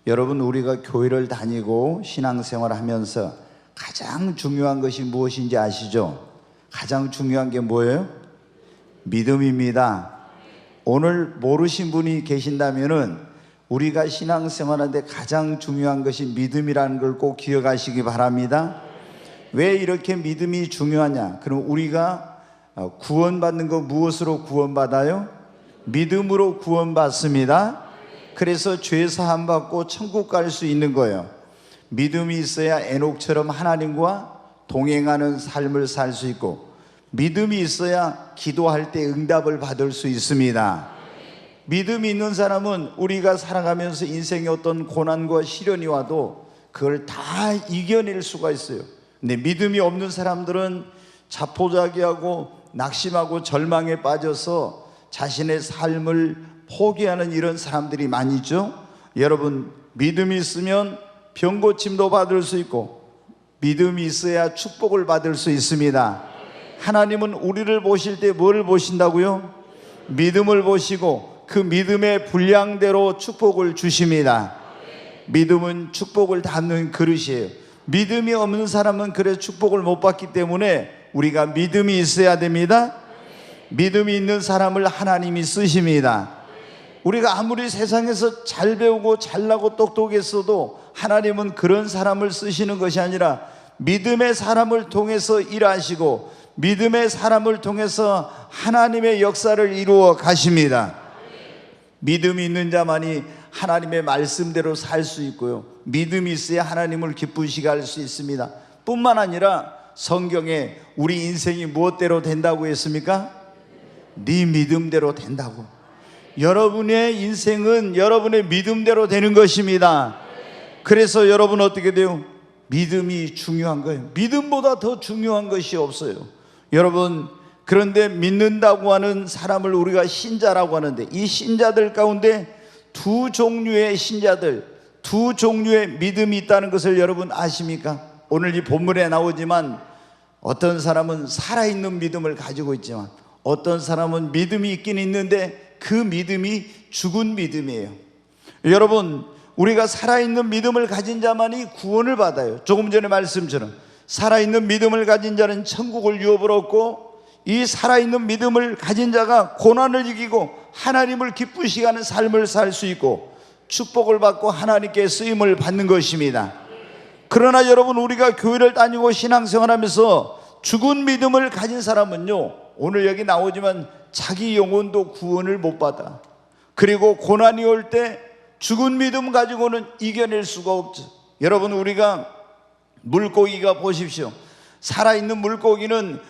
여러분, 우리가 교회를 다니고 신앙생활을 하면서 가장 중요한 것이 무엇인지 아시죠? 가장 중요한 게 뭐예요? 믿음입니다. 오늘 모르신 분이 계신다면은 우리가 신앙생활하는데 가장 중요한 것이 믿음이라는 걸 꼭 기억하시기 바랍니다. 왜 이렇게 믿음이 중요하냐? 그럼 우리가 구원받는 거 무엇으로 구원받아요? 믿음으로 구원받습니다. 그래서 죄 사함 받고 천국 갈 수 있는 거예요. 믿음이 있어야 에녹처럼 하나님과 동행하는 삶을 살 수 있고, 믿음이 있어야 기도할 때 응답을 받을 수 있습니다. 믿음이 있는 사람은 우리가 살아가면서 인생의 어떤 고난과 시련이 와도 그걸 다 이겨낼 수가 있어요. 근데 믿음이 없는 사람들은 자포자기하고 낙심하고 절망에 빠져서 자신의 삶을 포기하는 이런 사람들이 많이 있죠. 여러분, 믿음이 있으면 병고침도 받을 수 있고, 믿음이 있어야 축복을 받을 수 있습니다. 하나님은 우리를 보실 때 뭘 보신다고요? 믿음을 보시고 그 믿음의 분량대로 축복을 주십니다. 믿음은 축복을 담는 그릇이에요. 믿음이 없는 사람은 그래서 축복을 못 받기 때문에 우리가 믿음이 있어야 됩니다. 믿음이 있는 사람을 하나님이 쓰십니다. 우리가 아무리 세상에서 잘 배우고 잘나고 똑똑했어도 하나님은 그런 사람을 쓰시는 것이 아니라 믿음의 사람을 통해서 일하시고 믿음의 사람을 통해서 하나님의 역사를 이루어 가십니다. 믿음이 있는 자만이 하나님의 말씀대로 살 수 있고요, 믿음이 있어야 하나님을 기쁘시게 할 수 있습니다. 뿐만 아니라 성경에 우리 인생이 무엇대로 된다고 했습니까? 네 믿음대로 된다고. 여러분의 인생은 여러분의 믿음대로 되는 것입니다. 그래서 여러분 어떻게 돼요? 믿음이 중요한 거예요. 믿음보다 더 중요한 것이 없어요. 여러분, 그런데 믿는다고 하는 사람을 우리가 신자라고 하는데, 이 신자들 가운데 두 종류의 신자들, 두 종류의 믿음이 있다는 것을 여러분 아십니까? 오늘 이 본문에 나오지만 어떤 사람은 살아있는 믿음을 가지고 있지만 어떤 사람은 믿음이 있긴 있는데 그 믿음이 죽은 믿음이에요. 여러분, 우리가 살아있는 믿음을 가진 자만이 구원을 받아요. 조금 전에 말씀처럼 살아있는 믿음을 가진 자는 천국을 유업으로 얻고, 이 살아있는 믿음을 가진 자가 고난을 이기고 하나님을 기쁘시게 하는 삶을 살 수 있고 축복을 받고 하나님께 쓰임을 받는 것입니다. 그러나 여러분, 우리가 교회를 다니고 신앙생활하면서 죽은 믿음을 가진 사람은요, 오늘 여기 나오지만 자기 영혼도 구원을 못 받아. 그리고 고난이 올 때 죽은 믿음 가지고는 이겨낼 수가 없죠. 여러분, 우리가 물고기가 보십시오. 살아있는 물고기는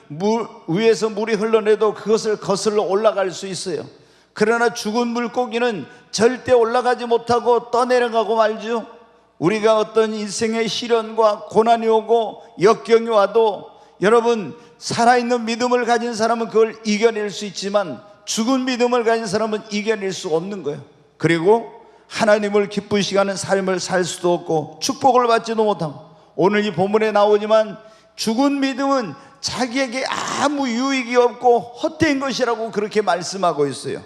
위에서 물이 흘러내도 그것을 거슬러 올라갈 수 있어요. 그러나 죽은 물고기는 절대 올라가지 못하고 떠내려가고 말죠. 우리가 어떤 인생의 시련과 고난이 오고 역경이 와도 여러분, 살아있는 믿음을 가진 사람은 그걸 이겨낼 수 있지만 죽은 믿음을 가진 사람은 이겨낼 수 없는 거예요. 그리고 하나님을 기쁘시게 하는 삶을 살 수도 없고 축복을 받지도 못하고, 오늘 이 본문에 나오지만 죽은 믿음은 자기에게 아무 유익이 없고 헛된 것이라고 그렇게 말씀하고 있어요.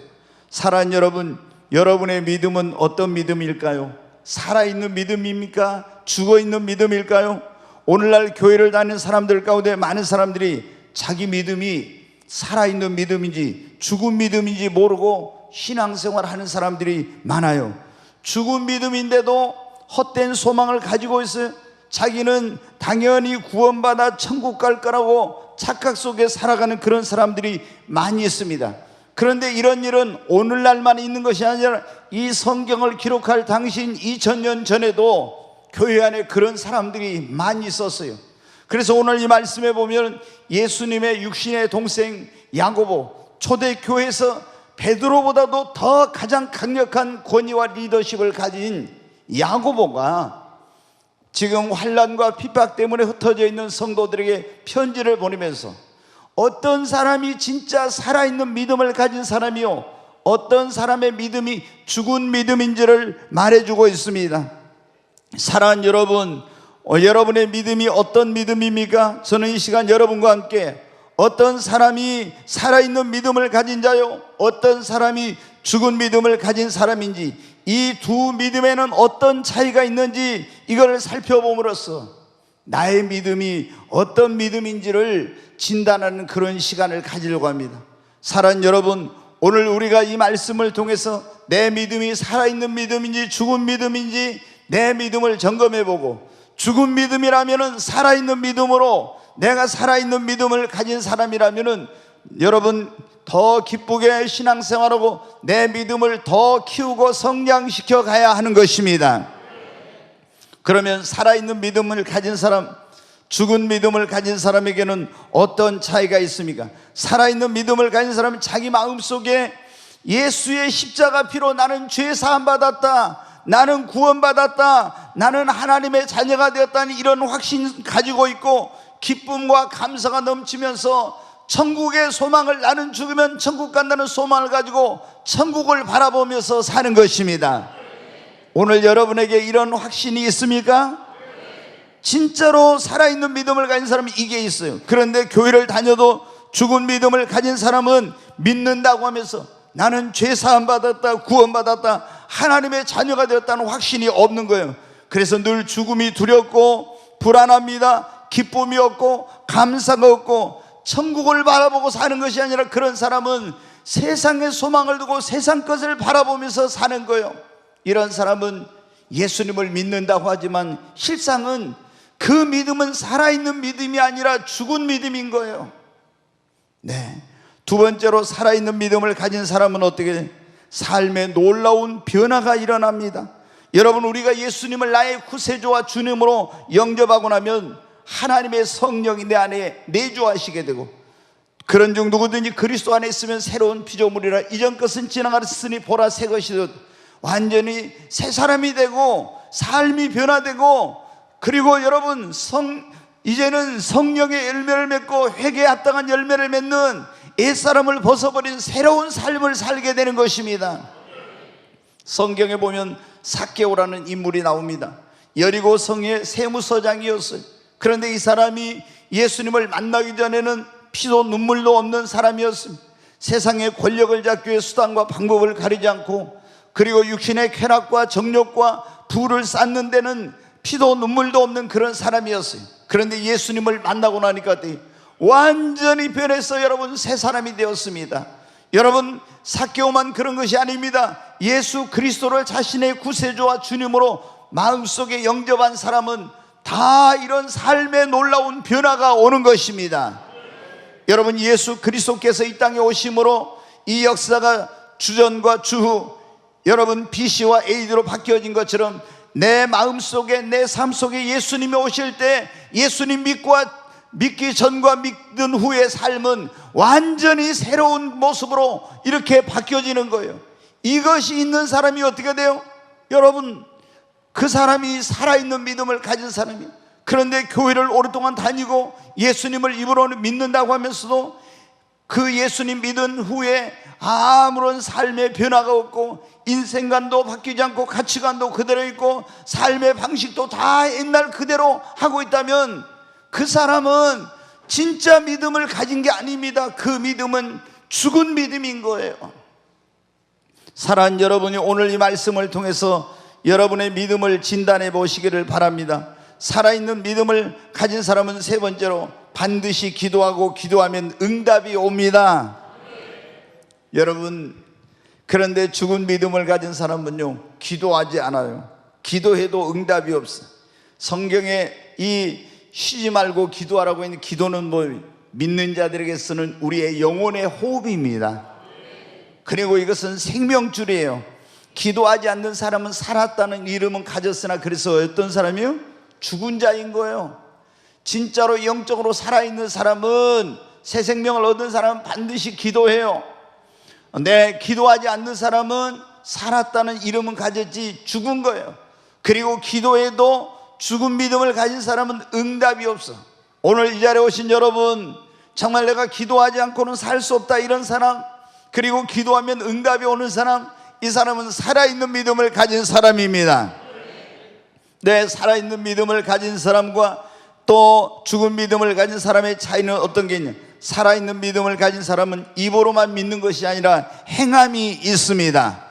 사랑하는 여러분, 여러분의 믿음은 어떤 믿음일까요? 살아있는 믿음입니까? 죽어있는 믿음일까요? 오늘날 교회를 다니는 사람들 가운데 많은 사람들이 자기 믿음이 살아있는 믿음인지 죽은 믿음인지 모르고 신앙생활 하는 사람들이 많아요. 죽은 믿음인데도 헛된 소망을 가지고 있어요. 자기는 당연히 구원받아 천국 갈 거라고 착각 속에 살아가는 그런 사람들이 많이 있습니다. 그런데 이런 일은 오늘날만 있는 것이 아니라 이 성경을 기록할 당시인 2000년 전에도 교회 안에 그런 사람들이 많이 있었어요. 그래서 오늘 이 말씀에 보면 예수님의 육신의 동생 야고보, 초대교회에서 베드로보다도 더 가장 강력한 권위와 리더십을 가진 야고보가 지금 환난과 핍박 때문에 흩어져 있는 성도들에게 편지를 보내면서 어떤 사람이 진짜 살아있는 믿음을 가진 사람이요, 어떤 사람의 믿음이 죽은 믿음인지를 말해주고 있습니다. 사랑하는 여러분, 여러분의 믿음이 어떤 믿음입니까? 저는 이 시간 여러분과 함께 어떤 사람이 살아있는 믿음을 가진 자요, 어떤 사람이 죽은 믿음을 가진 사람인지 이 두 믿음에는 어떤 차이가 있는지 이걸 살펴봄으로써 나의 믿음이 어떤 믿음인지를 진단하는 그런 시간을 가지려고 합니다. 사랑하는 여러분, 오늘 우리가 이 말씀을 통해서 내 믿음이 살아있는 믿음인지 죽은 믿음인지 내 믿음을 점검해보고, 죽은 믿음이라면 살아있는 믿음으로, 내가 살아있는 믿음을 가진 사람이라면 여러분 더 기쁘게 신앙생활하고 내 믿음을 더 키우고 성장시켜 가야 하는 것입니다. 그러면 살아있는 믿음을 가진 사람, 죽은 믿음을 가진 사람에게는 어떤 차이가 있습니까? 살아있는 믿음을 가진 사람은 자기 마음속에 예수의 십자가 피로 나는 죄 사함 받았다, 나는 구원받았다, 나는 하나님의 자녀가 되었다는 이런 확신 가지고 있고, 기쁨과 감사가 넘치면서 천국의 소망을, 나는 죽으면 천국 간다는 소망을 가지고 천국을 바라보면서 사는 것입니다. 오늘 여러분에게 이런 확신이 있습니까? 진짜로 살아있는 믿음을 가진 사람이 이게 있어요. 그런데 교회를 다녀도 죽은 믿음을 가진 사람은 믿는다고 하면서 나는 죄 사함 받았다, 구원받았다, 하나님의 자녀가 되었다는 확신이 없는 거예요. 그래서 늘 죽음이 두렵고 불안합니다. 기쁨이 없고 감사가 없고 천국을 바라보고 사는 것이 아니라, 그런 사람은 세상의 소망을 두고 세상 것을 바라보면서 사는 거예요. 이런 사람은 예수님을 믿는다고 하지만 실상은 그 믿음은 살아있는 믿음이 아니라 죽은 믿음인 거예요. 네. 두 번째로, 살아있는 믿음을 가진 사람은 어떻게 삶에 놀라운 변화가 일어납니다. 여러분, 우리가 예수님을 나의 구세주와 주님으로 영접하고 나면 하나님의 성령이 내 안에 내주하시게 되고, 그런 중 누구든지 그리스도 안에 있으면 새로운 피조물이라, 이전 것은 지나갔으니 보라 새 것이 되었다. 완전히 새 사람이 되고 삶이 변화되고, 그리고 여러분 이제는 성령의 열매를 맺고 회개에 합당한 열매를 맺는 옛사람을 벗어버린 새로운 삶을 살게 되는 것입니다. 성경에 보면 삭개오라는 인물이 나옵니다. 여리고 성의 세무서장이었어요. 그런데 이 사람이 예수님을 만나기 전에는 피도 눈물도 없는 사람이었습니다. 세상의 권력을 잡기 위해 수단과 방법을 가리지 않고, 그리고 육신의 쾌락과 정욕과 부를 쌓는 데는 피도 눈물도 없는 그런 사람이었어요. 그런데 예수님을 만나고 나니까 완전히 변해서 여러분 새 사람이 되었습니다. 여러분, 삭개오만 그런 것이 아닙니다. 예수 그리스도를 자신의 구세주와 주님으로 마음속에 영접한 사람은 다 이런 삶의 놀라운 변화가 오는 것입니다. 여러분, 예수 그리스도께서 이 땅에 오심으로 이 역사가 주전과 주후, 여러분 BC와 AD로 바뀌어진 것처럼 내 마음속에, 내 삶 속에 예수님이 오실 때 예수님 믿기 전과 믿은 후의 삶은 완전히 새로운 모습으로 이렇게 바뀌어지는 거예요. 이것이 있는 사람이 어떻게 돼요? 여러분, 그 사람이 살아있는 믿음을 가진 사람이에요. 그런데 교회를 오랫동안 다니고 예수님을 입으로는 믿는다고 하면서도 그 예수님 믿은 후에 아무런 삶의 변화가 없고, 인생관도 바뀌지 않고 가치관도 그대로 있고 삶의 방식도 다 옛날 그대로 하고 있다면, 그 사람은 진짜 믿음을 가진 게 아닙니다. 그 믿음은 죽은 믿음인 거예요. 사랑하는 여러분이 오늘 이 말씀을 통해서 여러분의 믿음을 진단해 보시기를 바랍니다. 살아있는 믿음을 가진 사람은 세 번째로, 반드시 기도하고 기도하면 응답이 옵니다. 여러분, 그런데 죽은 믿음을 가진 사람은요, 기도하지 않아요. 기도해도 응답이 없어요. 성경에 이 쉬지 말고 기도하라고 있는 기도는 믿는 자들에게 쓰는 우리의 영혼의 호흡입니다. 그리고 이것은 생명줄이에요. 기도하지 않는 사람은 살았다는 이름은 가졌으나, 그래서 어떤 사람이요? 죽은 자인 거예요. 진짜로 영적으로 살아있는 사람은, 새 생명을 얻은 사람은 반드시 기도해요. 기도하지 않는 사람은 살았다는 이름은 가졌지 죽은 거예요. 그리고 기도해도 죽은 믿음을 가진 사람은 응답이 없어. 오늘 이 자리에 오신 여러분, 정말 내가 기도하지 않고는 살 수 없다 이런 사람, 그리고 기도하면 응답이 오는 사람, 이 사람은 살아있는 믿음을 가진 사람입니다. 네, 살아있는 믿음을 가진 사람과 또 죽은 믿음을 가진 사람의 차이는 어떤 게 있냐? 살아있는 믿음을 가진 사람은 입으로만 믿는 것이 아니라 행함이 있습니다.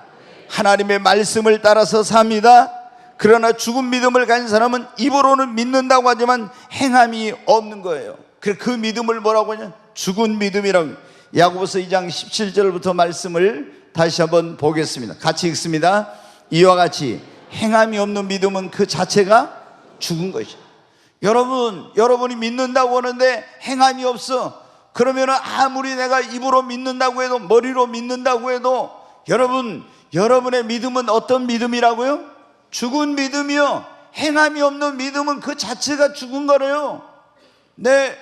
하나님의 말씀을 따라서 삽니다. 그러나 죽은 믿음을 가진 사람은 입으로는 믿는다고 하지만 행함이 없는 거예요. 그 믿음을 뭐라고 하냐? 죽은 믿음이라고. 야고보서 2장 17절부터 말씀을 다시 한번 보겠습니다. 같이 읽습니다. 이와 같이 행함이 없는 믿음은 그 자체가 죽은 것이죠. 여러분이 믿는다고 하는데 행함이 없어. 그러면 아무리 내가 입으로 믿는다고 해도, 머리로 믿는다고 해도, 여러분의 믿음은 어떤 믿음이라고요? 죽은 믿음이요. 행함이 없는 믿음은 그 자체가 죽은 거래요. 내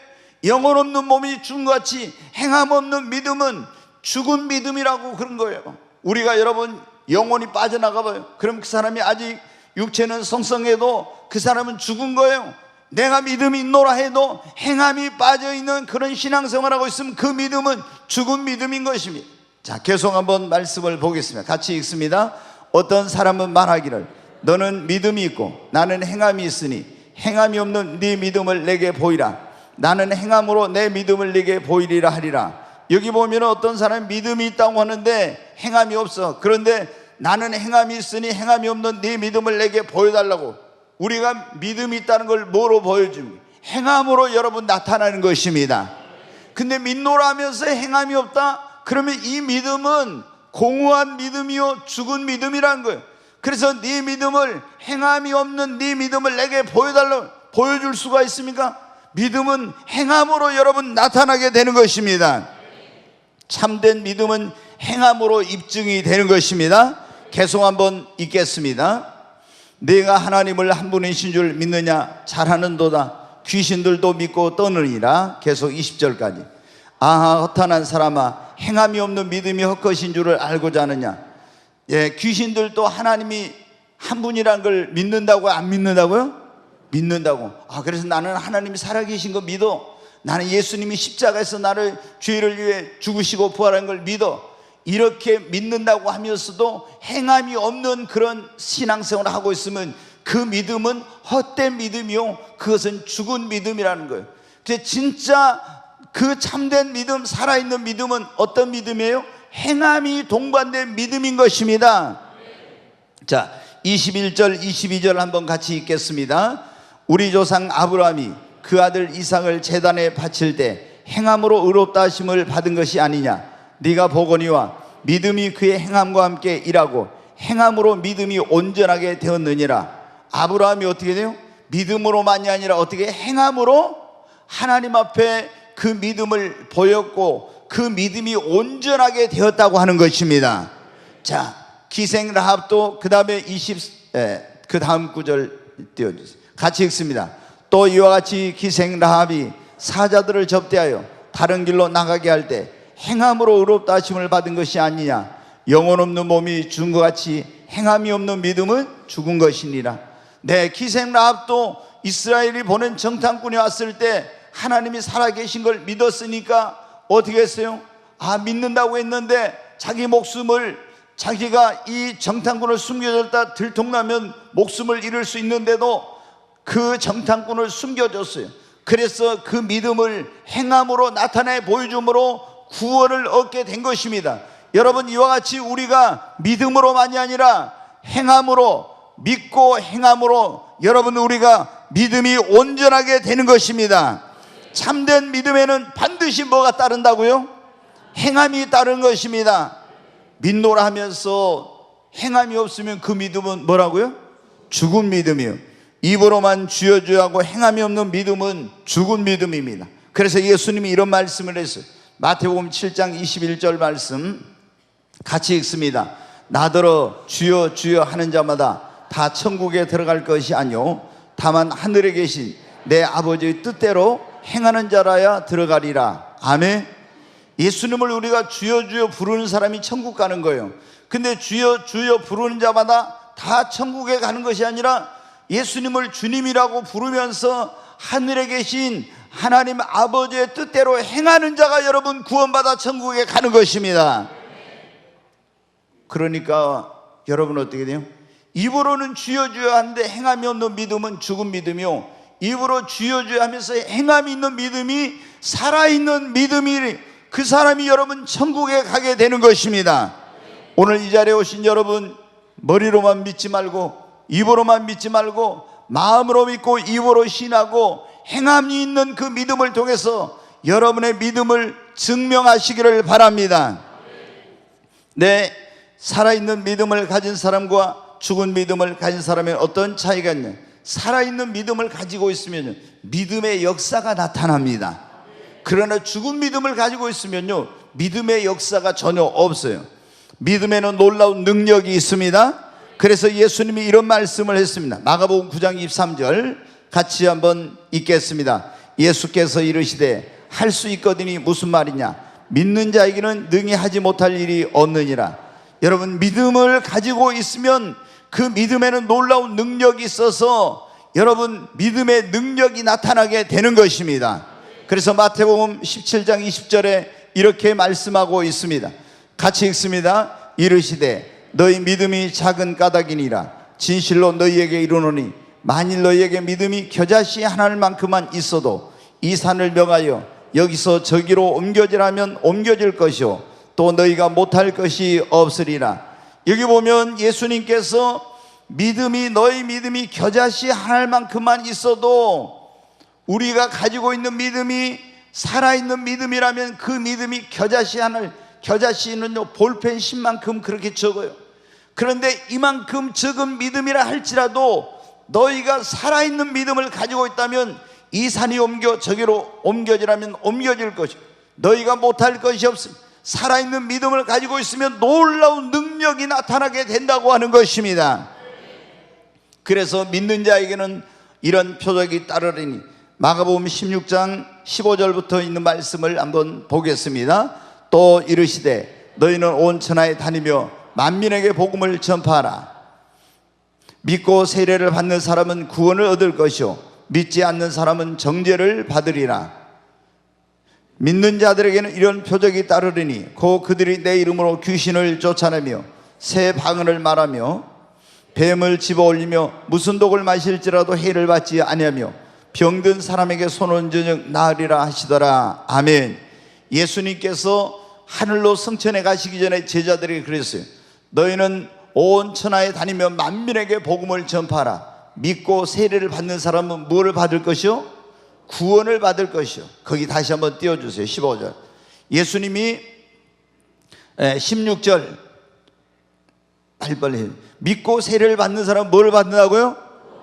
영혼 없는 몸이 죽은 것 같이 행함 없는 믿음은 죽은 믿음이라고 그런 거예요. 우리가 여러분 영혼이 빠져나가 봐요. 그럼 그 사람이 아직 육체는 성성해도 그 사람은 죽은 거예요. 내가 믿음이 있노라 해도 행함이 빠져있는 그런 신앙생활하고 있으면 그 믿음은 죽은 믿음인 것입니다. 자, 계속 한번 말씀을 보겠습니다. 같이 읽습니다. 어떤 사람은 말하기를 너는 믿음이 있고 나는 행함이 있으니 행함이 없는 네 믿음을 내게 보이라. 나는 행함으로 내 믿음을 내게 보이리라 하리라. 여기 보면 어떤 사람이 믿음이 있다고 하는데 행함이 없어. 그런데 나는 행함이 있으니 행함이 없는 네 믿음을 내게 보여달라고. 우리가 믿음이 있다는 걸 뭐로 보여줍니까? 행함으로 여러분 나타나는 것입니다. 근데 믿노라 하면서 행함이 없다? 그러면 이 믿음은 공허한 믿음이요 죽은 믿음이라는 거예요. 그래서 네 믿음을, 행함이 없는 네 믿음을 내게 보여달라고. 보여줄 수가 있습니까? 믿음은 행함으로 여러분 나타나게 되는 것입니다. 참된 믿음은 행함으로 입증이 되는 것입니다. 계속 한번 읽겠습니다. 내가 하나님을 한 분이신 줄 믿느냐? 잘하는도다. 귀신들도 믿고 떠느니라. 계속 20절까지. 아하 허탄한 사람아, 행함이 없는 믿음이 헛것인 줄을 알고자 하느냐? 예, 귀신들도 하나님이 한 분이라는 걸 믿는다고요? 안 믿는다고요? 믿는다고. 그래서 나는 하나님이 살아계신 거 믿어. 나는 예수님이 십자가에서 나를 죄를 위해 죽으시고 부활한 걸 믿어. 이렇게 믿는다고 하면서도 행함이 없는 그런 신앙생활을 하고 있으면 그 믿음은 헛된 믿음이요, 그것은 죽은 믿음이라는 거예요. 근데 진짜 그 참된 믿음, 살아있는 믿음은 어떤 믿음이에요? 행함이 동반된 믿음인 것입니다. 자, 21절 22절 한번 같이 읽겠습니다. 우리 조상 아브라함이 그 아들 이삭을 제단에 바칠 때 행함으로 의롭다 하심을 받은 것이 아니냐? 네가 보거니와 믿음이 그의 행함과 함께 일하고 행함으로 믿음이 온전하게 되었느니라. 아브라함이 어떻게 돼요? 믿음으로만이 아니라 어떻게 행함으로 하나님 앞에 그 믿음을 보였고 그 믿음이 온전하게 되었다고 하는 것입니다. 자, 기생 라합도 그 다음에 그 다음 구절 띄워주세요. 같이 읽습니다. 또 이와 같이 기생 라합이 사자들을 접대하여 다른 길로 나가게 할 때 행함으로 의롭다 하심을 받은 것이 아니냐? 영혼 없는 몸이 죽은 것 같이 행함이 없는 믿음은 죽은 것이니라. 네, 기생 라합도 이스라엘이 보낸 정탐꾼이 왔을 때 하나님이 살아계신 걸 믿었으니까 어떻게 했어요? 믿는다고 했는데 자기 목숨을, 자기가 이 정탐꾼을 숨겨줬다 들통나면 목숨을 잃을 수 있는데도 그 정탐꾼을 숨겨줬어요. 그래서 그 믿음을 행함으로 나타내 보여줌으로 구원을 얻게 된 것입니다. 여러분, 이와 같이 우리가 믿음으로만이 아니라 행함으로, 믿고 행함으로 여러분 우리가 믿음이 온전하게 되는 것입니다. 참된 믿음에는 반드시 뭐가 따른다고요? 행함이 따른 것입니다. 믿노라 하면서 행함이 없으면 그 믿음은 뭐라고요? 죽은 믿음이요. 입으로만 주여 주여 하고 행함이 없는 믿음은 죽은 믿음입니다. 그래서 예수님이 이런 말씀을 했어요. 마태복음 7장 21절 말씀 같이 읽습니다. 나더러 주여 주여 하는 자마다 다 천국에 들어갈 것이 아니요 다만 하늘에 계신 내 아버지의 뜻대로 행하는 자라야 들어가리라. 아멘. 예수님을 우리가 주여 주여 부르는 사람이 천국 가는 거예요. 근데 주여 주여 부르는 자마다 다 천국에 가는 것이 아니라 예수님을 주님이라고 부르면서 하늘에 계신 하나님 아버지의 뜻대로 행하는 자가 여러분 구원받아 천국에 가는 것입니다. 그러니까 여러분 어떻게 돼요? 입으로는 주여 주여 하는데 행함이 없는 믿음은 죽은 믿음이요, 입으로 주여 주여 하면서 행함이 있는 믿음이 살아있는 믿음이, 그 사람이 여러분 천국에 가게 되는 것입니다. 오늘 이 자리에 오신 여러분, 머리로만 믿지 말고 입으로만 믿지 말고 마음으로 믿고 입으로 신하고 행함이 있는 그 믿음을 통해서 여러분의 믿음을 증명하시기를 바랍니다. 네, 살아있는 믿음을 가진 사람과 죽은 믿음을 가진 사람의 어떤 차이가 있냐? 살아있는 믿음을 가지고 있으면 믿음의 역사가 나타납니다. 그러나 죽은 믿음을 가지고 있으면요, 믿음의 역사가 전혀 없어요. 믿음에는 놀라운 능력이 있습니다. 그래서 예수님이 이런 말씀을 했습니다. 마가복음 9장 23절 같이 한번 읽겠습니다. 예수께서 이르시되 할 수 있거든이 무슨 말이냐? 믿는 자에게는 능히 하지 못할 일이 없느니라. 여러분, 믿음을 가지고 있으면 그 믿음에는 놀라운 능력이 있어서 여러분 믿음의 능력이 나타나게 되는 것입니다. 그래서 마태복음 17장 20절에 이렇게 말씀하고 있습니다. 같이 읽습니다. 이르시되 너희 믿음이 작은 까닭이니라. 진실로 너희에게 이르노니 만일 너희에게 믿음이 겨자씨 하나만큼만 있어도 이 산을 명하여 여기서 저기로 옮겨지라면 옮겨질 것이요 또 너희가 못할 것이 없으리라. 여기 보면 예수님께서 너희 믿음이 겨자씨 하나만큼만 있어도, 우리가 가지고 있는 믿음이 살아있는 믿음이라면 그 믿음이 겨자씨는 볼펜 10만큼 그렇게 적어요. 그런데 이만큼 적은 믿음이라 할지라도 너희가 살아있는 믿음을 가지고 있다면 이 산이 저기로 옮겨지라면 옮겨질 것이고 너희가 못할 것이 없습니다. 살아있는 믿음을 가지고 있으면 놀라운 능력이 나타나게 된다고 하는 것입니다. 그래서 믿는 자에게는 이런 표적이 따르리니, 마가복음 16장 15절부터 있는 말씀을 한번 보겠습니다. 또 이르시되 너희는 온 천하에 다니며 만민에게 복음을 전파하라. 믿고 세례를 받는 사람은 구원을 얻을 것이요 믿지 않는 사람은 정죄를 받으리라. 믿는 자들에게는 이런 표적이 따르리니 곧 그들이 내 이름으로 귀신을 쫓아내며 새 방언을 말하며 뱀을 집어올리며 무슨 독을 마실지라도 해를 받지 아니하며 병든 사람에게 손 얹으니 나으리라 하시더라. 아멘. 예수님께서 하늘로 승천해 가시기 전에 제자들에게 그랬어요. 너희는 온 천하에 다니며 만민에게 복음을 전파하라. 믿고 세례를 받는 사람은 무엇을 받을 것이요? 구원을 받을 것이요. 거기 다시 한번 띄워주세요. 15절. 예수님이 16절 빨리 믿고 세례를 받는 사람은 뭘 받는다고요?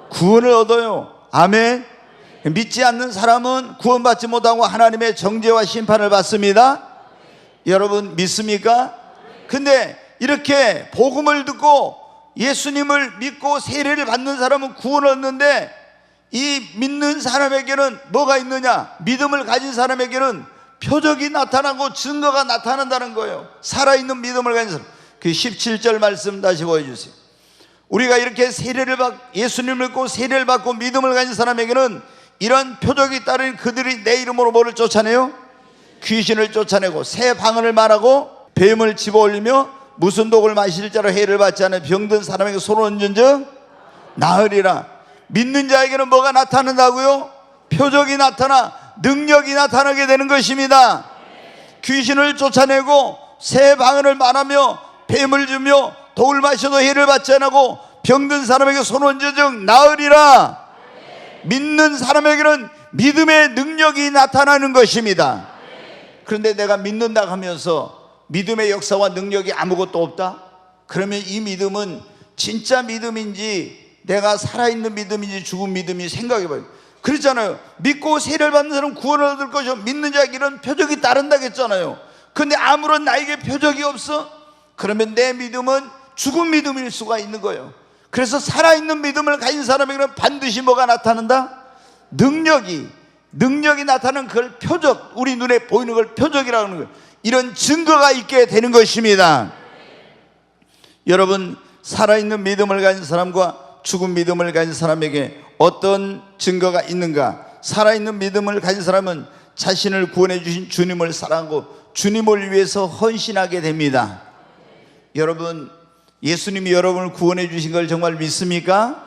구원을 얻어요. 아멘. 믿지 않는 사람은 구원받지 못하고 하나님의 정죄와 심판을 받습니다. 여러분 믿습니까? 근데 이렇게 복음을 듣고 예수님을 믿고 세례를 받는 사람은 구원을 얻는데, 이 믿는 사람에게는 뭐가 있느냐? 믿음을 가진 사람에게는 표적이 나타나고 증거가 나타난다는 거예요. 살아있는 믿음을 가진 사람. 그 17절 말씀 다시 보여주세요. 우리가 이렇게 예수님을 믿고 세례를 받고 믿음을 가진 사람에게는 이런 표적이 따르니 그들이 내 이름으로 뭐를 쫓아내요? 귀신을 쫓아내고 새 방언을 말하고 뱀을 집어올리며 무슨 독을 마실 자로 해를 받지 않은 병든 사람에게 손을 얹은즉 나으리라. 믿는 자에게는 뭐가 나타난다고요? 표적이 나타나 능력이 나타나게 되는 것입니다. 귀신을 쫓아내고 새 방언을 말하며 뱀을 주며 독을 마셔도 해를 받지 않고 병든 사람에게 손 얹은즉 나으리라. 믿는 사람에게는 믿음의 능력이 나타나는 것입니다. 그런데 내가 믿는다 하면서 믿음의 역사와 능력이 아무것도 없다? 그러면 이 믿음은 진짜 믿음인지 내가 살아있는 믿음인지 죽은 믿음인지 생각해봐요. 그렇잖아요. 믿고 세례를 받는 사람은 구원을 얻을 것이요 믿는 자에게는 표적이 따른다 했잖아요. 그런데 아무런 나에게 표적이 없어? 그러면 내 믿음은 죽은 믿음일 수가 있는 거예요. 그래서 살아있는 믿음을 가진 사람에게는 반드시 뭐가 나타난다? 능력이 나타나는 그걸 표적, 우리 눈에 보이는 걸 표적이라고 하는 거예요. 이런 증거가 있게 되는 것입니다. 여러분, 살아있는 믿음을 가진 사람과 죽은 믿음을 가진 사람에게 어떤 증거가 있는가? 살아있는 믿음을 가진 사람은 자신을 구원해 주신 주님을 사랑하고 주님을 위해서 헌신하게 됩니다. 여러분, 예수님이 여러분을 구원해 주신 걸 정말 믿습니까?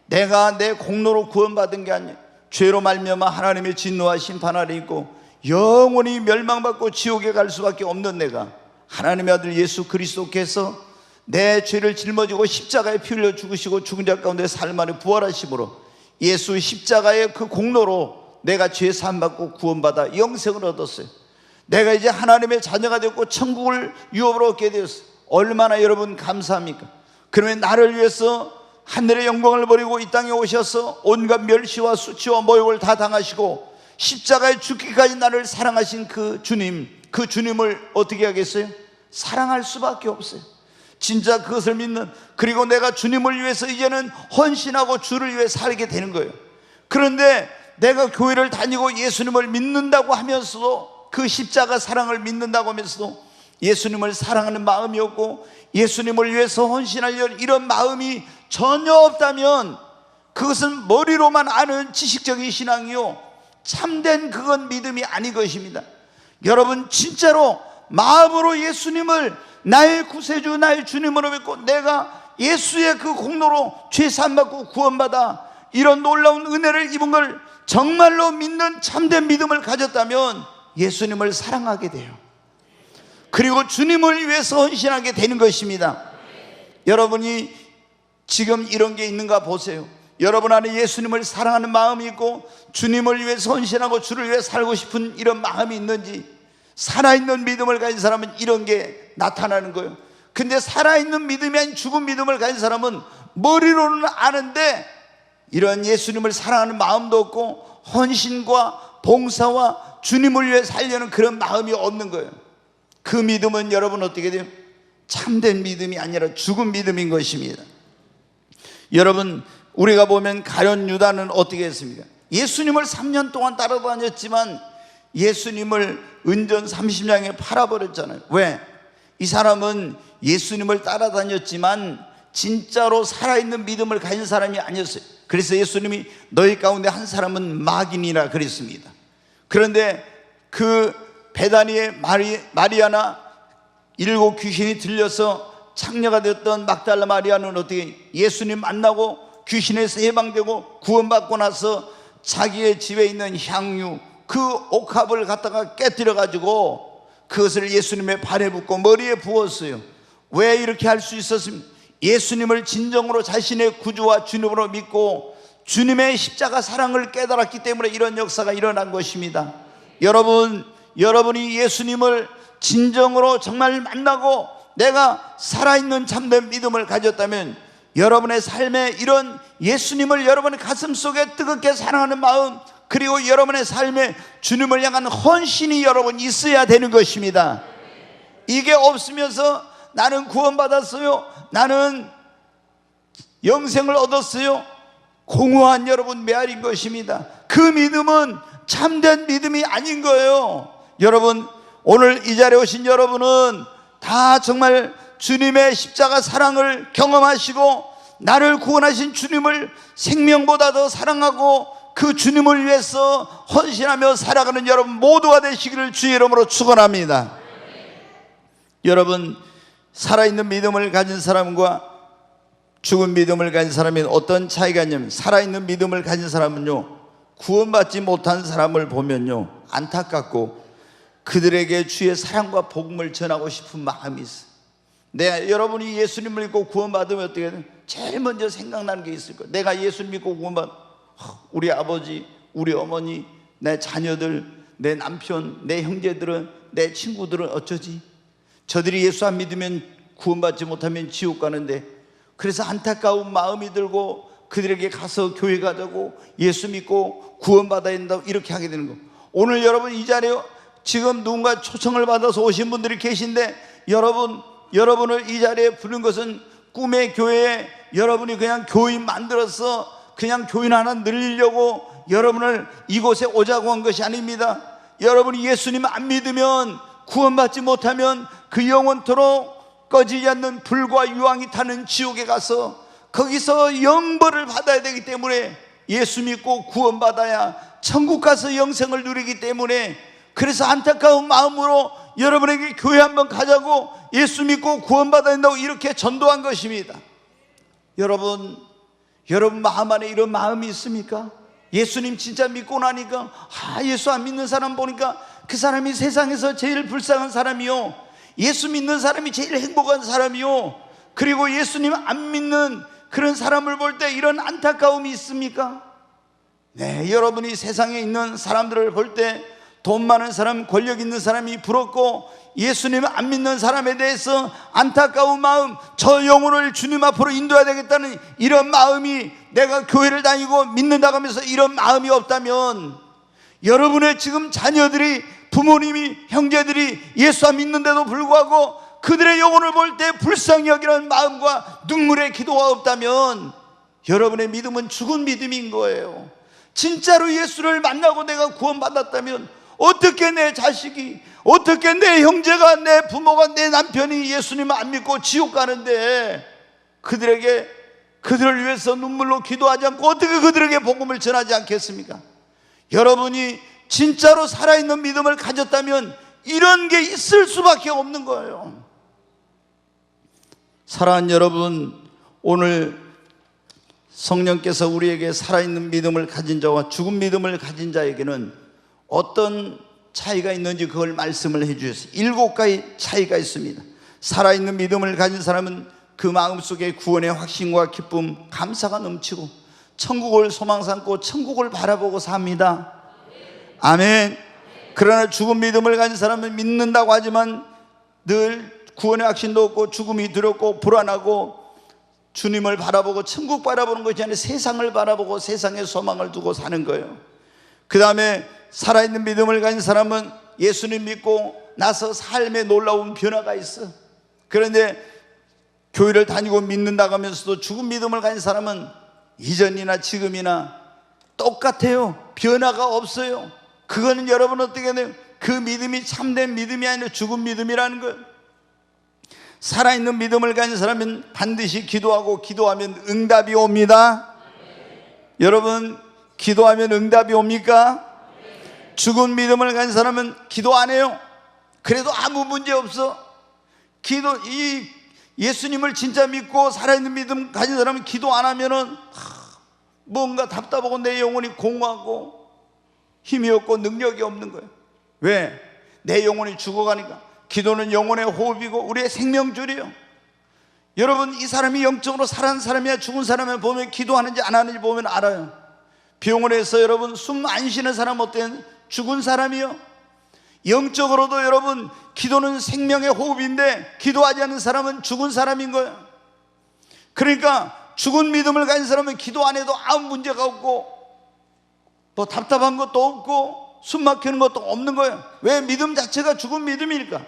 내가 내 공로로 구원받은 게 아니에요. 죄로 말미암아 하나님의 진노와 심판 아래 있고 영원히 멸망받고 지옥에 갈 수밖에 없는 내가 하나님의 아들 예수 그리스도께서 내 죄를 짊어지고 십자가에 피 흘려 죽으시고 죽은 자 가운데 사흘 만에 부활하심으로 예수 십자가의 그 공로로 내가 죄 사함 받고 구원받아 영생을 얻었어요. 내가 이제 하나님의 자녀가 되었고 천국을 유업으로 얻게 되었어요. 얼마나 여러분 감사합니까? 그러면 나를 위해서 하늘의 영광을 버리고 이 땅에 오셔서 온갖 멸시와 수치와 모욕을 다 당하시고 십자가에 죽기까지 나를 사랑하신 그 주님, 그 주님을 어떻게 하겠어요? 사랑할 수밖에 없어요. 진짜 그것을 믿는, 그리고 내가 주님을 위해서 이제는 헌신하고 주를 위해 살게 되는 거예요. 그런데 내가 교회를 다니고 예수님을 믿는다고 하면서도, 그 십자가 사랑을 믿는다고 하면서도 예수님을 사랑하는 마음이 없고 예수님을 위해서 헌신하려는 이런 마음이 전혀 없다면 그것은 머리로만 아는 지식적인 신앙이요, 참된 그건 믿음이 아닌 것입니다. 여러분, 진짜로 마음으로 예수님을 나의 구세주, 나의 주님으로 믿고 내가 예수의 그 공로로 죄 사함 받고 구원받아 이런 놀라운 은혜를 입은 걸 정말로 믿는 참된 믿음을 가졌다면 예수님을 사랑하게 돼요. 그리고 주님을 위해서 헌신하게 되는 것입니다. 여러분이 지금 이런 게 있는가 보세요. 여러분 안에 예수님을 사랑하는 마음이 있고 주님을 위해서 헌신하고 주를 위해 살고 싶은 이런 마음이 있는지, 살아있는 믿음을 가진 사람은 이런 게 나타나는 거예요. 근데 살아있는 믿음이 아닌 죽은 믿음을 가진 사람은 머리로는 아는데 이런 예수님을 사랑하는 마음도 없고 헌신과 봉사와 주님을 위해 살려는 그런 마음이 없는 거예요. 그 믿음은 여러분 어떻게 돼요? 참된 믿음이 아니라 죽은 믿음인 것입니다. 여러분, 우리가 보면 가룟 유다는 어떻게 했습니까? 예수님을 3년 동안 따라다녔지만 예수님을 은전 30냥에 팔아버렸잖아요. 왜? 이 사람은 예수님을 따라다녔지만 진짜로 살아있는 믿음을 가진 사람이 아니었어요. 그래서 예수님이 너희 가운데 한 사람은 마귀니라 그랬습니다. 그런데 그 베다니의 마리아나 7 귀신이 들려서 창녀가 되었던 막달라 마리아는 어떻게 예수님 만나고 귀신에서 해방되고 구원받고 나서 자기의 집에 있는 향유, 그 옥합을 갖다가 깨뜨려 가지고 그것을 예수님의 발에 붓고 머리에 부었어요. 왜 이렇게 할 수 있었습니까? 예수님을 진정으로 자신의 구주와 주님으로 믿고 주님의 십자가 사랑을 깨달았기 때문에 이런 역사가 일어난 것입니다. 여러분이 예수님을 진정으로 정말 만나고 내가 살아있는 참된 믿음을 가졌다면 여러분의 삶에 이런 예수님을 여러분의 가슴속에 뜨겁게 사랑하는 마음, 그리고 여러분의 삶에 주님을 향한 헌신이 여러분 있어야 되는 것입니다. 이게 없으면서 나는 구원받았어요, 나는 영생을 얻었어요, 공허한 여러분 메아리인 것입니다. 그 믿음은 참된 믿음이 아닌 거예요. 여러분, 오늘 이 자리에 오신 여러분은 다 정말 주님의 십자가 사랑을 경험하시고 나를 구원하신 주님을 생명보다 더 사랑하고 그 주님을 위해서 헌신하며 살아가는 여러분 모두가 되시기를 주의 이름으로 축원합니다. 여러분, 살아있는 믿음을 가진 사람과 죽은 믿음을 가진 사람이 어떤 차이가 있냐면, 살아있는 믿음을 가진 사람은요, 구원받지 못한 사람을 보면요 안타깝고 그들에게 주의 사랑과 복음을 전하고 싶은 마음이 있어요. 여러분이 예수님을 믿고 구원받으면 어떻게 돼요? 제일 먼저 생각나는 게 있을 거예요. 내가 예수님 믿고 구원받, 우리 아버지, 우리 어머니, 내 자녀들, 내 남편, 내 형제들은, 내 친구들은 어쩌지? 저들이 예수 안 믿으면 구원받지 못하면 지옥 가는데, 그래서 안타까운 마음이 들고 그들에게 가서 교회 가자고 예수 믿고 구원받아야 된다고 이렇게 하게 되는 거. 오늘 여러분 이 자리에 지금 누군가 초청을 받아서 오신 분들이 계신데 여러분을 이 자리에 부른 것은 꿈의 교회에 여러분이 그냥 교인 만들어서 그냥 교인 하나 늘리려고 여러분을 이곳에 오자고 한 것이 아닙니다. 여러분이 예수님 안 믿으면, 구원받지 못하면 그 영원토록 꺼지지 않는 불과 유황이 타는 지옥에 가서 거기서 영벌을 받아야 되기 때문에 예수 믿고 구원받아야 천국 가서 영생을 누리기 때문에, 그래서 안타까운 마음으로 여러분에게 교회 한번 가자고 예수 믿고 구원받아야 된다고 이렇게 전도한 것입니다. 여러분 마음 안에 이런 마음이 있습니까? 예수님 진짜 믿고 나니까 예수 안 믿는 사람 보니까 그 사람이 세상에서 제일 불쌍한 사람이요, 예수 믿는 사람이 제일 행복한 사람이요. 그리고 예수님 안 믿는 그런 사람을 볼 때 이런 안타까움이 있습니까? 네, 여러분이 세상에 있는 사람들을 볼 때 돈 많은 사람, 권력 있는 사람이 부럽고 예수님 안 믿는 사람에 대해서 안타까운 마음, 저 영혼을 주님 앞으로 인도해야 되겠다는 이런 마음이, 내가 교회를 다니고 믿는다고 하면서 이런 마음이 없다면, 여러분의 지금 자녀들이, 부모님이, 형제들이 예수 안 믿는데도 불구하고 그들의 영혼을 볼 때 불쌍히 여기는 마음과 눈물의 기도가 없다면 여러분의 믿음은 죽은 믿음인 거예요. 진짜로 예수를 만나고 내가 구원받았다면 어떻게 내 자식이, 어떻게 내 형제가, 내 부모가, 내 남편이 예수님을 안 믿고 지옥 가는데 그들을 위해서 눈물로 기도하지 않고 어떻게 그들에게 복음을 전하지 않겠습니까? 여러분이 진짜로 살아있는 믿음을 가졌다면 이런 게 있을 수밖에 없는 거예요. 사랑하는 여러분, 오늘 성령께서 우리에게 살아있는 믿음을 가진 자와 죽은 믿음을 가진 자에게는 어떤 차이가 있는지 그걸 말씀을 해 주셨어요. 7가지 차이가 있습니다. 살아있는 믿음을 가진 사람은 그 마음속에 구원의 확신과 기쁨, 감사가 넘치고 천국을 소망 삼고 천국을 바라보고 삽니다. 아멘. 그러나 죽은 믿음을 가진 사람은 믿는다고 하지만 늘 구원의 확신도 없고 죽음이 두렵고 불안하고 주님을 바라보고 천국 바라보는 것이 아니라 세상을 바라보고 세상에 소망을 두고 사는 거예요. 그 다음에 살아있는 믿음을 가진 사람은 예수님 믿고 나서 삶에 놀라운 변화가 있어. 그런데 교회를 다니고 믿는다고 하면서도 죽은 믿음을 가진 사람은 이전이나 지금이나 똑같아요. 변화가 없어요. 그거는 여러분 어떻게 돼요? 그 믿음이 참된 믿음이 아니라 죽은 믿음이라는 거예요. 살아있는 믿음을 가진 사람은 반드시 기도하고 기도하면 응답이 옵니다. 여러분, 기도하면 응답이 옵니까? 죽은 믿음을 가진 사람은 기도 안 해요. 그래도 아무 문제 없어. 예수님을 진짜 믿고 살아있는 믿음 가진 사람은 기도 안 하면은 뭔가 답답하고 내 영혼이 공허하고 힘이 없고 능력이 없는 거예요. 왜? 내 영혼이 죽어가니까. 기도는 영혼의 호흡이고 우리의 생명줄이에요. 여러분, 이 사람이 영적으로 살아난 사람이야 죽은 사람을 보면, 기도하는지 안 하는지 보면 알아요. 병원에서 여러분 숨 안 쉬는 사람 어때요? 죽은 사람이요. 영적으로도 여러분 기도는 생명의 호흡인데 기도하지 않는 사람은 죽은 사람인 거예요. 그러니까 죽은 믿음을 가진 사람은 기도 안 해도 아무 문제가 없고 뭐 답답한 것도 없고 숨 막히는 것도 없는 거예요. 왜? 믿음 자체가 죽은 믿음이니까.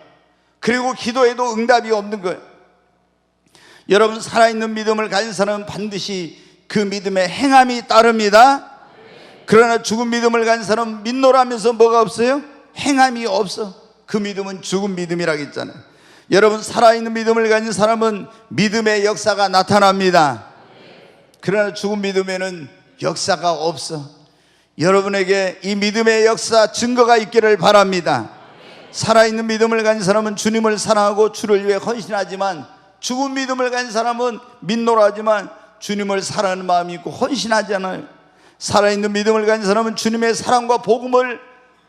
그리고 기도해도 응답이 없는 거예요. 여러분, 살아있는 믿음을 가진 사람은 반드시 그 믿음에 행함이 따릅니다. 그러나 죽은 믿음을 가진 사람은 믿노라면서 뭐가 없어요? 행함이 없어. 그 믿음은 죽은 믿음이라고 했잖아요. 여러분, 살아있는 믿음을 가진 사람은 믿음의 역사가 나타납니다. 그러나 죽은 믿음에는 역사가 없어. 여러분에게 이 믿음의 역사 증거가 있기를 바랍니다. 살아있는 믿음을 가진 사람은 주님을 사랑하고 주를 위해 헌신하지만, 죽은 믿음을 가진 사람은 믿노라 하지만 주님을 사랑하는 마음이 있고 헌신하지 않아요. 살아있는 믿음을 가진 사람은 주님의 사랑과 복음을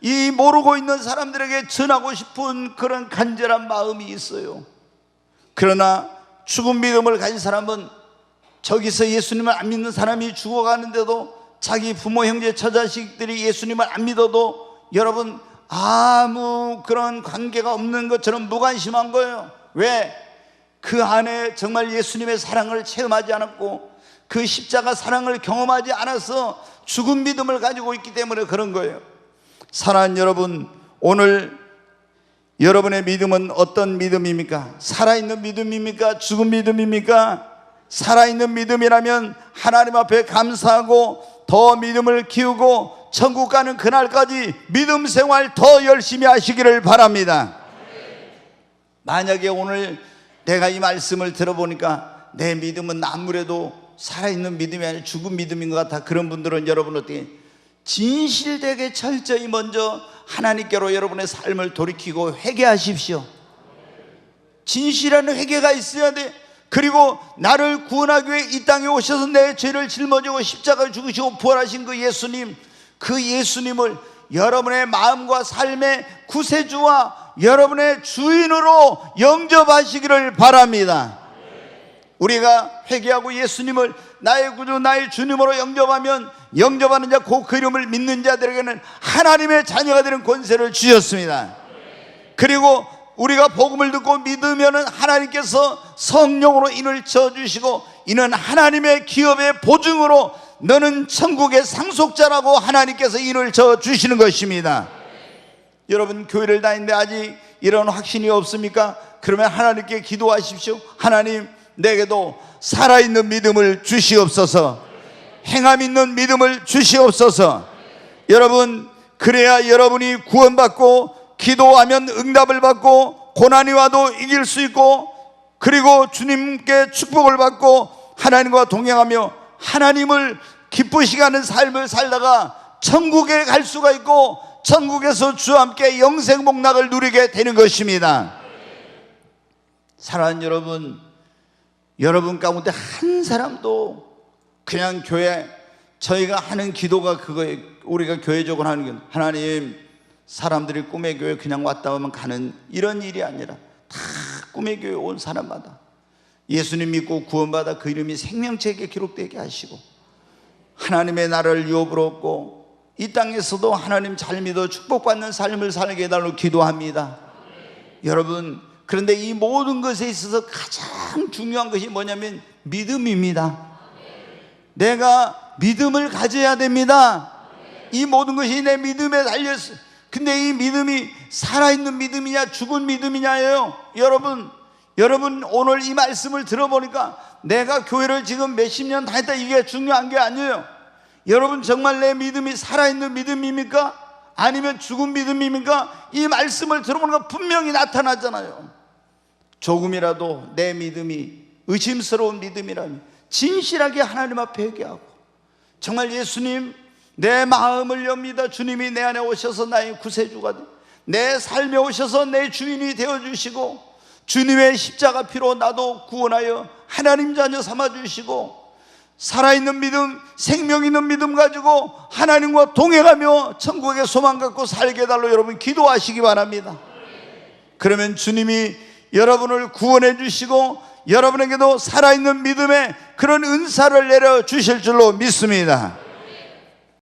이 모르고 있는 사람들에게 전하고 싶은 그런 간절한 마음이 있어요. 그러나 죽은 믿음을 가진 사람은 저기서 예수님을 안 믿는 사람이 죽어가는데도 자기 부모, 형제, 처자식들이 예수님을 안 믿어도 여러분 아무 그런 관계가 없는 것처럼 무관심한 거예요. 왜? 그 안에 정말 예수님의 사랑을 체험하지 않았고 그 십자가 사랑을 경험하지 않아서 죽은 믿음을 가지고 있기 때문에 그런 거예요. 사랑하는 여러분, 오늘 여러분의 믿음은 어떤 믿음입니까? 살아있는 믿음입니까? 죽은 믿음입니까? 살아있는 믿음이라면 하나님 앞에 감사하고 더 믿음을 키우고 천국 가는 그날까지 믿음 생활 더 열심히 하시기를 바랍니다. 만약에 오늘 내가 이 말씀을 들어보니까 내 믿음은 아무래도 살아있는 믿음이 아니라 죽은 믿음인 것 같아, 그런 분들은 여러분 어떻게 진실되게 철저히 먼저 하나님께로 여러분의 삶을 돌이키고 회개하십시오. 진실한 회개가 있어야 돼. 그리고 나를 구원하기 위해 이 땅에 오셔서 내 죄를 짊어지고 십자가를 죽으시고 부활하신 그 예수님, 그 예수님을 여러분의 마음과 삶의 구세주와 여러분의 주인으로 영접하시기를 바랍니다. 우리가 회개하고 예수님을 나의 구주 나의 주님으로 영접하는 자 곧 그 이름을 믿는 자들에게는 하나님의 자녀가 되는 권세를 주셨습니다. 그리고 우리가 복음을 듣고 믿으면 하나님께서 성령으로 인을 쳐주시고, 이는 하나님의 기업의 보증으로 너는 천국의 상속자라고 하나님께서 인을 쳐주시는 것입니다. 여러분, 교회를 다니는데 아직 이런 확신이 없습니까? 그러면 하나님께 기도하십시오. 하나님, 내게도 살아있는 믿음을 주시옵소서. 행함 있는 믿음을 주시옵소서. 여러분, 그래야 여러분이 구원받고 기도하면 응답을 받고 고난이 와도 이길 수 있고, 그리고 주님께 축복을 받고 하나님과 동행하며 하나님을 기쁘시게 하는 삶을 살다가 천국에 갈 수가 있고, 천국에서 주와 함께 영생 복락을 누리게 되는 것입니다. 사랑하는 여러분, 여러분 가운데 한 사람도 그냥 교회, 저희가 하는 기도가 그거예요. 우리가 교회적으로 하는 게, 하나님, 사람들이 꿈의 교회 그냥 왔다 오면 가는 이런 일이 아니라 다 꿈의 교회 온 사람마다 예수님 믿고 구원받아 그 이름이 생명책에 기록되게 하시고, 하나님의 나라를 유업으로 얻고 이 땅에서도 하나님 잘 믿어 축복받는 삶을 살게 해달라고 기도합니다. 여러분, 그런데 이 모든 것에 있어서 가장 중요한 것이 뭐냐면 믿음입니다. 내가 믿음을 가져야 됩니다. 이 모든 것이 내 믿음에 달려있어요. 근데 이 믿음이 살아있는 믿음이냐 죽은 믿음이냐예요. 여러분 오늘 이 말씀을 들어보니까 내가 교회를 지금 몇십 년 다녔다, 이게 중요한 게 아니에요. 여러분, 정말 내 믿음이 살아있는 믿음입니까? 아니면 죽은 믿음입니까? 이 말씀을 들어보니까 분명히 나타나잖아요. 조금이라도 내 믿음이 의심스러운 믿음이라면 진실하게 하나님 앞에 회개하고, 정말 예수님, 내 마음을 엽니다. 주님이 내 안에 오셔서 나의 구세주가 되고 내 삶에 오셔서 내 주인이 되어주시고, 주님의 십자가 피로 나도 구원하여 하나님 자녀 삼아주시고, 살아있는 믿음, 생명 있는 믿음 가지고 하나님과 동행하며 천국의 소망 갖고 살게 해달라고 여러분 기도하시기 바랍니다. 그러면 주님이 여러분을 구원해 주시고 여러분에게도 살아있는 믿음의 그런 은사를 내려주실 줄로 믿습니다.